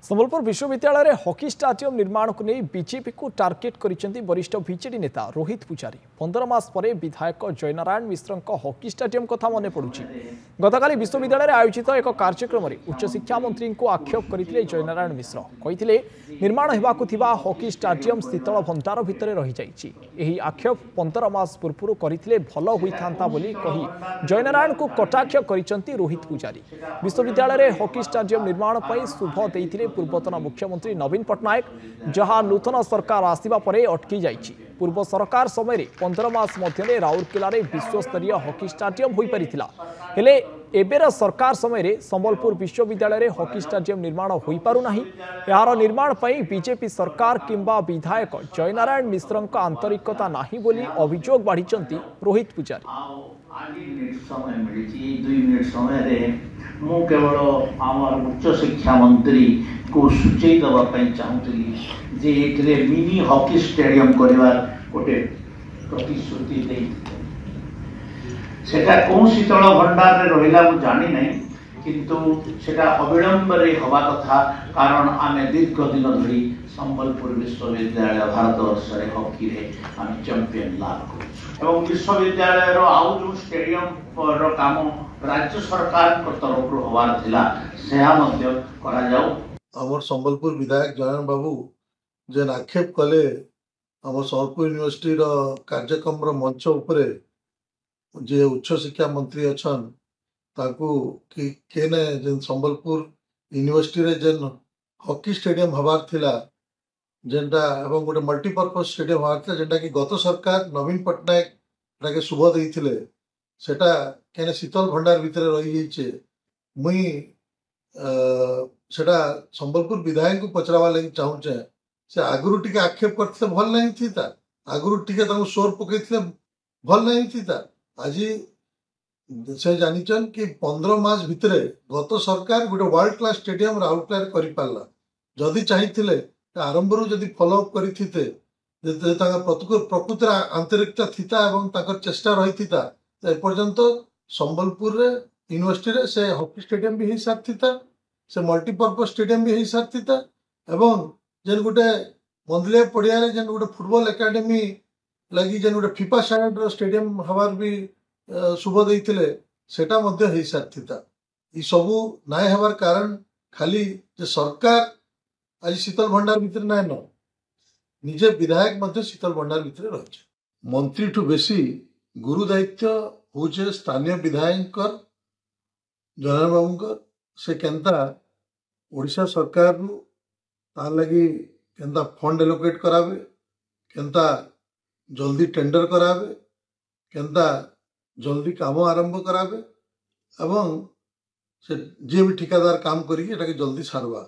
संबलपुर विश्वविद्यालय hockey stadium निर्माण को नहीं बीजेपी को टार्गेट कर वरिष्ठ बीजेडी नेता रोहित पूजारी 15 मास पर विधायक जयनारायण मिश्र हॉकी स्टाडियम कथा मन पड़ुछि। गतकाली विश्वविद्यालय आयोजित एक कार्यक्रम में उच्चशिक्षा मंत्री को आक्षेप करते जयनारायण मिश्र कही निर्माण होगा हॉकी स्टाडियम शीतल भंडार भितर रही जाइए। आक्षेप 15 मास पूर्व करते भल होता कही जयनारायण को कटाक्ष कर रोहित पूजारी। विश्वविद्यालय हॉकी स्टाडियम निर्माण पर शुभ देते पूर्वतन मुख्यमंत्री नवीन पट्टनायक, जहां नूतन सरकार आसिबा परे अटकी जाइछि। पूर्व सरकार समय 15 मास मध्य राउरकेला विश्वस्तरीय हॉकी स्टाडियम हो पारिथिला, हेले एबेर सरकार समय संबलपुर विश्वविद्यालय हॉकी स्टाडियम निर्माण हो पारुनाही। यार निर्माण पर बीजेपी सरकार किंबा विधायक जयनारायण मिश्र आंतरिकता नाही बोली अभियोग बाढ़ी रोहित पूजारी। मु केवल आमर उच्च शिक्षा मंत्री को सूचई दवाई चाहूली जे ये मिनी हॉकी स्टेडियम करवार गोटे प्रतिश्रुति दे सेटा कौन शीतल भंडार रे रहिला मु जानी नहीं, किंतु सेटा अविलंब रे हवा कथा। कारण आमे दीर्घ दिन धरी संबलपुर विश्वविद्यालय भारत वर्ष रे हॉकी रे आमे चैंपियन लाभ कर एवं विश्वविद्यालय रो आउ जो स्टेडियम रो काम राज्य सरकार तरफ हवार थिला सेहा मध्य करा जाऊ। आमर संबलपुर विधायक जयनारायण बाबू जेन आक्षेप कले आम संबलपुर यूनिवर्सिटी रो कार्यक्रम रो मंच उपरे जे उच्च शिक्षा मंत्री अच्छन ताकू कि केने जेन संबलपुर यूनिवर्सिटी रे जेन हॉकी स्टेडियम हबार थिला जेनटा एवं गोटे मल्टीपर्पज स्टेडियम हबार थिला जेनटा कि गत सरकार नवीन पट्टनायक ताके शुभ देइथिले सेटा केने शीतल भंडार भितर रही जाइए। मुई सेटा संबलपुर विधायक को पचरावा लगी चाहूचे से आगुरु टिके आक्षेप करते भल नहीं थी ता आगुरु टिके ताको शोर पकईथिले भल नहीं थी ता आज से जानिचन कि 15 मास भितरे गत सरकार गोटे वर्ल्ड क्लास स्टेडियम राउरकेला करि पारला। जदि चाहिथिले आरंभ रु जदि फॉलो अप करिथिते जे ताका प्रकृतिर आंतरिकता थिता एवं ताकर चेष्टा रही थिता एपर्यंत संबलपुर रे यूनिवर्सिटी रे से हॉकी स्टेडियम भी हो सारी था, से मल्टीपर्पज स्टेडियम भी हो सारी था एवं जेन गोटे मंदलिया पड़िया रे जेन गोटे फुटबॉल एकेडमी लगी जेन गोटे फीफा स्टैंडर्ड रो स्टेडियम हबार भी शुभ देइथिले सेटा मध्य हो सारी था। ई सबू नाय हबार कारण खाली जे सरकार आज शीतल भंडार भितर नाय न निजे विधायक मध्य शीतल भंडार भितर रही मंत्री ठू बेसी गुरु दायित्व हूँ स्थानीय विधायक जयनारायण बाबू से केंता ओडिशा सरकार लगी केंता फंड एलोकेट करावे, केंता जल्दी टेंडर करावे, केंता जल्दी काम आरंभ करावे एवं से जे भी ठिकादार काम करी जल्दी सारवा।